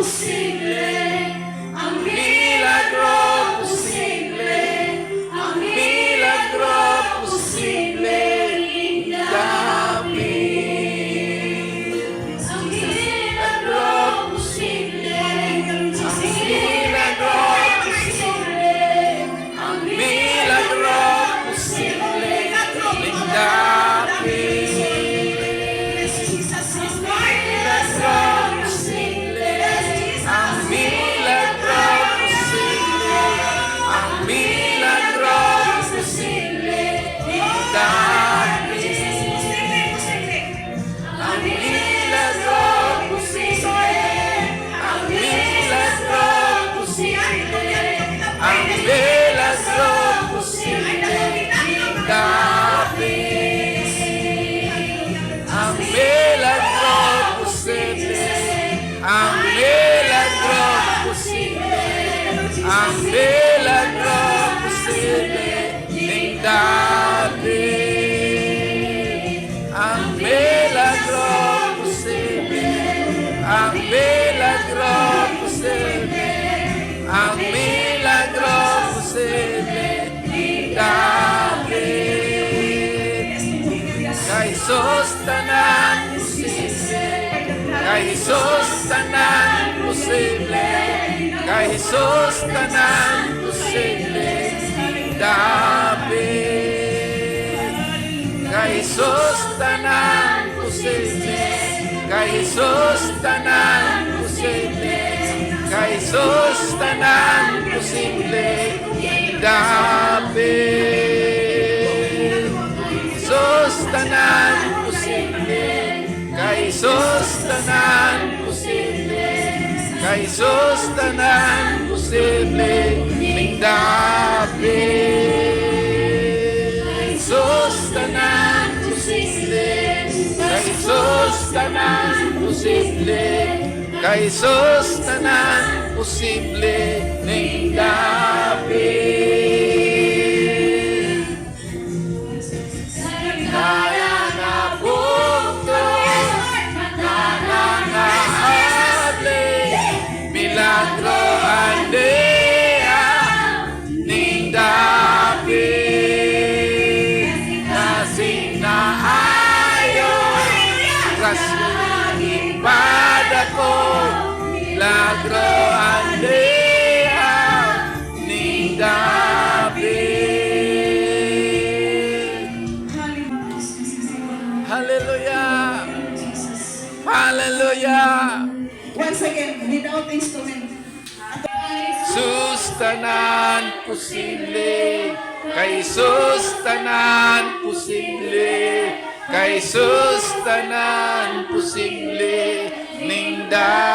posible, ang milagro posible, ang milagro posible, dapit. Ang milagro posible, ang milagro posible, ang milagro posible, dapit. Ang milagro posible, dapit. Ang milagro posible, ang milagro posible, ang milagro posible, dapit. Kay Jesus tanan posible, kay Jesus tanan posible, kay Jesus tanan posible, dapit. Kay Jesus tanan posible, kay Jesus tanan posible, kay Jesus tanan posible, dapit. Jesus tanan posible, kay Jesus tanan posible, kay Jesus tanan posible, dapit. Jesus tanan posible, kay Jesus tanan posible, kay Jesus tanan posible, dapit. Kaya na punto, milagro aldea ning dapit, kasing naayo kasing ipada ko, milagro aldea ning dapit. Hallelujah, hallelujah. Once again, without instrument. Sustanan posible, kay sustanan posible, kay sustanan posible, ning dapit.